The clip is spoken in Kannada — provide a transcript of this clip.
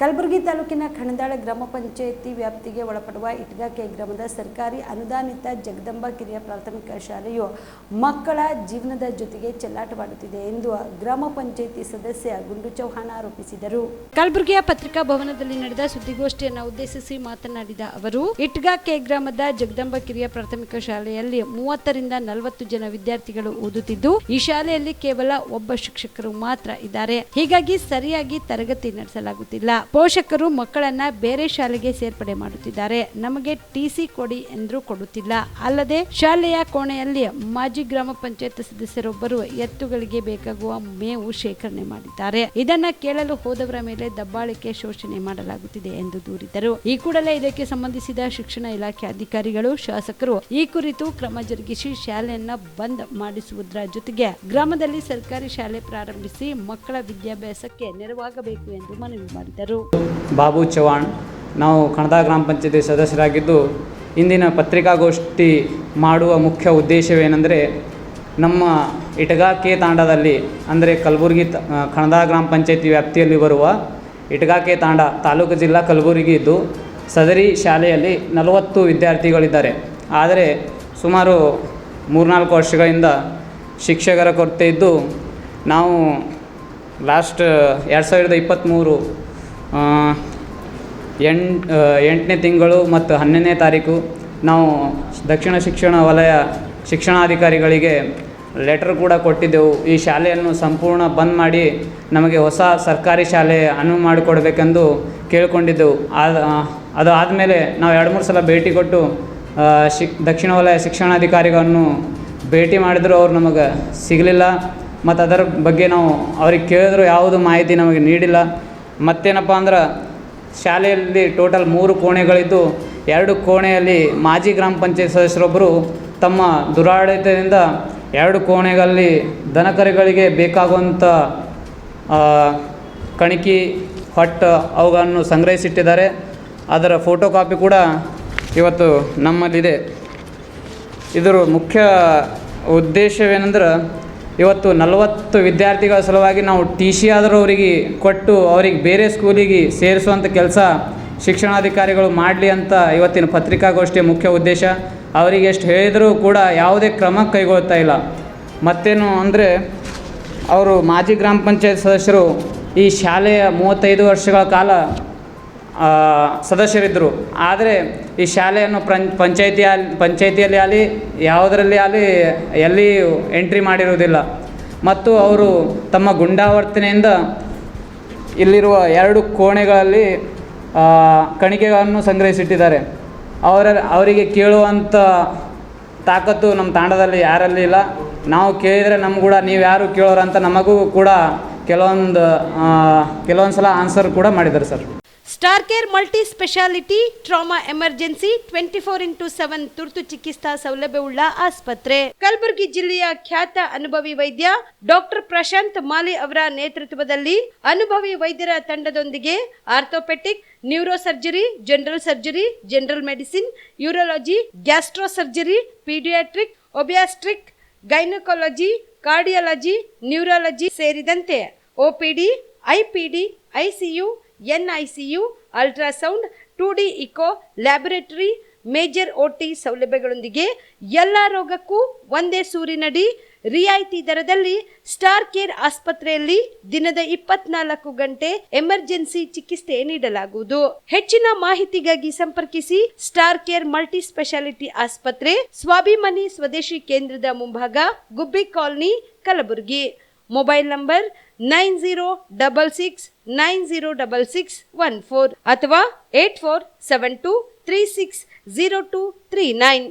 ಕಲಬುರಗಿ ತಾಲೂಕಿನ ಖಣದಾಳ ಗ್ರಾಮ ಪಂಚಾಯಿತಿ ವ್ಯಾಪ್ತಿಗೆ ಒಳಪಡುವ ಇಟ್ಗಾಕೆ ಗ್ರಾಮದ ಸರ್ಕಾರಿ ಅನುದಾನಿತ ಜಗದಂಬ ಕಿರಿಯ ಪ್ರಾಥಮಿಕ ಶಾಲೆಯು ಮಕ್ಕಳ ಜೀವನದ ಜೊತೆಗೆ ಚೆಲ್ಲಾಟವಾಡುತ್ತಿದೆ ಎಂದು ಗ್ರಾಮ ಪಂಚಾಯಿತಿ ಸದಸ್ಯ ಗುಂಡು ಚೌಹಾಣ ಆರೋಪಿಸಿದರು. ಕಲಬುರಗಿಯ ಪತ್ರಿಕಾ ಭವನದಲ್ಲಿ ನಡೆದ ಸುದ್ದಿಗೋಷ್ಠಿಯನ್ನು ಉದ್ದೇಶಿಸಿ ಮಾತನಾಡಿದ ಅವರು, ಇಟ್ಗಾಕೆ ಗ್ರಾಮದ ಜಗದಂಬ ಕಿರಿಯ ಪ್ರಾಥಮಿಕ ಶಾಲೆಯಲ್ಲಿ 30 ರಿಂದ 40 ಜನ ವಿದ್ಯಾರ್ಥಿಗಳು ಓದುತ್ತಿದ್ದು, ಈ ಶಾಲೆಯಲ್ಲಿ ಕೇವಲ ಒಬ್ಬ ಶಿಕ್ಷಕರು ಮಾತ್ರ ಇದ್ದಾರೆ. ಹೀಗಾಗಿ ಸರಿಯಾಗಿ ತರಗತಿ ನಡೆಸಲಾಗುತ್ತಿಲ್ಲ. ಪೋಷಕರು ಮಕ್ಕಳನ್ನ ಬೇರೆ ಶಾಲೆಗೆ ಸೇರ್ಪಡೆ ಮಾಡುತ್ತಿದ್ದಾರೆ. ನಮಗೆ ಟಿಸಿ ಕೊಡಿ ಎಂದ್ರೂ ಕೊಡುತ್ತಿಲ್ಲ. ಅಲ್ಲದೆ ಶಾಲೆಯ ಕೋಣೆಯಲ್ಲಿ ಮಾಜಿ ಗ್ರಾಮ ಪಂಚಾಯತ್ ಸದಸ್ಯರೊಬ್ಬರು ಎತ್ತುಗಳಿಗೆ ಬೇಕಾಗುವ ಮೇವು ಶೇಖರಣೆ ಮಾಡಿದ್ದಾರೆ. ಇದನ್ನ ಕೇಳಲು ಹೋದವರ ಮೇಲೆ ದಬ್ಬಾಳಿಕೆ, ಶೋಷಣೆ ಮಾಡಲಾಗುತ್ತಿದೆ ಎಂದು ದೂರಿದರು. ಈ ಕೂಡಲೇ ಇದಕ್ಕೆ ಸಂಬಂಧಿಸಿದ ಶಿಕ್ಷಣ ಇಲಾಖೆ ಅಧಿಕಾರಿಗಳು, ಶಾಸಕರು ಈ ಕುರಿತು ಕ್ರಮ ಜರುಗಿಸಿ ಶಾಲೆಯನ್ನ ಬಂದ್ ಮಾಡಿಸುವುದರ ಜೊತೆಗೆ ಗ್ರಾಮದಲ್ಲಿ ಸರ್ಕಾರಿ ಶಾಲೆ ಪ್ರಾರಂಭಿಸಿ ಮಕ್ಕಳ ವಿದ್ಯಾಭ್ಯಾಸಕ್ಕೆ ನೆರವಾಗಬೇಕು ಎಂದು ಮನವಿ ಮಾಡಿದರು. ಬಾಬು ಚೌಹಾಣ್, ನಾವು ಖಣದಾಳ ಗ್ರಾಮ ಪಂಚಾಯತಿ ಸದಸ್ಯರಾಗಿದ್ದು, ಇಂದಿನ ಪತ್ರಿಕಾಗೋಷ್ಠಿ ಮಾಡುವ ಮುಖ್ಯ ಉದ್ದೇಶವೇನೆಂದರೆ, ನಮ್ಮ ಇಟಗಾಕೆ ತಾಂಡದಲ್ಲಿ ಅಂದರೆ ಕಲಬುರಗಿ ಖಣದಾಳ ಗ್ರಾಮ ಪಂಚಾಯತಿ ವ್ಯಾಪ್ತಿಯಲ್ಲಿ ಬರುವ ಇಟಗಾಕೆ ತಾಂಡ ತಾಲೂಕು ಜಿಲ್ಲಾ ಕಲಬುರಗಿ ಇದ್ದು, ಸದರಿ ಶಾಲೆಯಲ್ಲಿ 40 ವಿದ್ಯಾರ್ಥಿಗಳಿದ್ದಾರೆ. ಆದರೆ ಸುಮಾರು 3-4 ವರ್ಷಗಳಿಂದ ಶಿಕ್ಷಕರ ಕೊರತೆ ಇದ್ದು, ನಾವು ಲಾಸ್ಟ್ 2023 8ನೇ ತಿಂಗಳು ಮತ್ತು 11ನೇ ತಾರೀಕು ನಾವು ದಕ್ಷಿಣ ಶಿಕ್ಷಣ ವಲಯ ಶಿಕ್ಷಣಾಧಿಕಾರಿಗಳಿಗೆ ಲೆಟರ್ ಕೂಡ ಕೊಟ್ಟಿದ್ದೆವು. ಈ ಶಾಲೆಯನ್ನು ಸಂಪೂರ್ಣ ಬಂದ್ ಮಾಡಿ ನಮಗೆ ಹೊಸ ಸರ್ಕಾರಿ ಶಾಲೆ ಅನುವು ಮಾಡಿಕೊಡ್ಬೇಕೆಂದು ಕೇಳಿಕೊಂಡಿದ್ದೆವು. ಅದು ಆದಮೇಲೆ ನಾವು 2-3 ಸಲ ಭೇಟಿ ಕೊಟ್ಟು ದಕ್ಷಿಣ ವಲಯ ಶಿಕ್ಷಣಾಧಿಕಾರಿಗಳನ್ನು ಭೇಟಿ ಮಾಡಿದರೂ ಅವ್ರು ನಮಗೆ ಸಿಗಲಿಲ್ಲ. ಮತ್ತು ಅದರ ಬಗ್ಗೆ ನಾವು ಅವ್ರಿಗೆ ಕೇಳಿದ್ರು ಯಾವುದು ಮಾಹಿತಿ ನಮಗೆ ನೀಡಿಲ್ಲ. ಮತ್ತೇನಪ್ಪ ಅಂದ್ರೆ, ಶಾಲೆಯಲ್ಲಿ ಟೋಟಲ್ 3 ಕೋಣೆಗಳಿದ್ದು, 2 ಕೋಣೆಯಲ್ಲಿ ಮಾಜಿ ಗ್ರಾಮ ಪಂಚಾಯತ್ ಸದಸ್ಯರೊಬ್ಬರು ತಮ್ಮ ದುರಾಡಳಿತದಿಂದ 2 ಕೋಣೆಗಳಲ್ಲಿ ದನಕರುಗಳಿಗೆ ಬೇಕಾಗುವಂಥ ಕಣಿಕಿ, ಹೊಟ್ಟು ಅವುಗಳನ್ನು ಸಂಗ್ರಹಿಸಿಟ್ಟಿದ್ದಾರೆ. ಅದರ ಫೋಟೋ ಕಾಪಿ ಕೂಡ ಇವತ್ತು ನಮ್ಮಲ್ಲಿದೆ. ಇದರ ಮುಖ್ಯ ಉದ್ದೇಶವೇನೆಂದ್ರೆ, ಇವತ್ತು 40 ವಿದ್ಯಾರ್ಥಿಗಳ ಸಲುವಾಗಿ ನಾವು ಟಿ.ಸಿ ಆದರೂ ಅವರಿಗೆ ಕೊಟ್ಟು ಅವ್ರಿಗೆ ಬೇರೆ ಸ್ಕೂಲಿಗೆ ಸೇರಿಸುವಂಥ ಕೆಲಸ ಶಿಕ್ಷಣಾಧಿಕಾರಿಗಳು ಮಾಡಲಿ ಅಂತ ಇವತ್ತಿನ ಪತ್ರಿಕಾಗೋಷ್ಠಿಯ ಮುಖ್ಯ ಉದ್ದೇಶ. ಅವರಿಗೆ ಎಷ್ಟು ಹೇಳಿದರೂ ಕೂಡ ಯಾವುದೇ ಕ್ರಮ ಕೈಗೊಳ್ತಾ ಇಲ್ಲ. ಮತ್ತೇನು ಅಂದರೆ, ಅವರು ಮಾಜಿ ಗ್ರಾಮ ಪಂಚಾಯತ್ ಸದಸ್ಯರು ಈ ಶಾಲೆಯ 35 ವರ್ಷಗಳ ಕಾಲ ಸದಸ್ಯರಿದ್ದರು. ಆದರೆ ಈ ಶಾಲೆಯನ್ನು ಪಂಚಾಯಿತಿಯಲ್ಲಿ ಆಗಲಿ ಯಾವುದರಲ್ಲಿ ಆಗಲಿ ಎಲ್ಲಿ ಎಂಟ್ರಿ ಮಾಡಿರುವುದಿಲ್ಲ. ಮತ್ತು ಅವರು ತಮ್ಮ ಗುಂಡಾವರ್ತನೆಯಿಂದ ಇಲ್ಲಿರುವ 2 ಕೋಣೆಗಳಲ್ಲಿ ಕಣಿಕೆಗಳನ್ನು ಸಂಗ್ರಹಿಸಿಟ್ಟಿದ್ದಾರೆ. ಅವರಿಗೆ ಕೇಳುವಂಥ ತಾಕತ್ತು ನಮ್ಮ ತಾಂಡದಲ್ಲಿ ಯಾರಲ್ಲಿ ಇಲ್ಲ. ನಾವು ಕೇಳಿದರೆ ನಮ್ಗೆ ಕೂಡ ನೀವು ಯಾರು ಕೇಳೋರು ಅಂತ ನಮಗೂ ಕೂಡ ಕೆಲವೊಂದು ಸಲ ಆನ್ಸರ್ ಕೂಡ ಮಾಡಿದ್ದಾರೆ sir. Star care multi speciality trauma emergency 24x7 ತುರ್ತು ಚಿಕಿತ್ಸಾ ಸೌಲಭ್ಯವುಳ್ಳ ಆಸ್ಪತ್ರೆ. ಕಲಬುರಗಿ ಜಿಲ್ಲೆಯ ಖ್ಯಾತ ಅನುಭವಿ ವೈದ್ಯ ಡಾಕ್ಟರ್ ಪ್ರಶಾಂತ್ ಮಾಲಿ ಅವರ ನೇತೃತ್ವದಲ್ಲಿ ಅನುಭವಿ ವೈದ್ಯರ ತಂಡದೊಂದಿಗೆ orthopaedic, neuro surgery, general surgery, general medicine, urology, gastro surgery, paediatric, obstetric, gynaecology, cardiology, neurology ಸೇರಿದಂತೆ OPD, IPD, ICU, NICU, ultrasound, 2D echo, laboratory, major OT ಸೌಲಭ್ಯಗಳೊಂದಿಗೆ ಎಲ್ಲ ರೋಗಕ್ಕೂ ಒಂದೇ ಸೂರಿನಡಿ ರಿಯಾಯಿತಿ ದರದಲ್ಲಿ ಸ್ಟಾರ್ ಕೇರ್ ಆಸ್ಪತ್ರೆಯಲ್ಲಿ ದಿನದ 24 ಗಂಟೆ ಎಮರ್ಜೆನ್ಸಿ ಚಿಕಿತ್ಸೆ ನೀಡಲಾಗುವುದು. ಹೆಚ್ಚಿನ ಮಾಹಿತಿಗಾಗಿ ಸಂಪರ್ಕಿಸಿ ಸ್ಟಾರ್ ಕೇರ್ ಮಲ್ಟಿ ಸ್ಪೆಷಾಲಿಟಿ ಆಸ್ಪತ್ರೆ, ಸ್ವಾಭಿಮಾನಿ ಸ್ವದೇಶಿ ಕೇಂದ್ರದ ಮುಂಭಾಗ, ಗುಬ್ಬಿ ಕಾಲನಿ, ಕಲಬುರಗಿ. ಮೊಬೈಲ್ ನಂಬರ್ 9066906614 ಅಥವಾ 8472360239.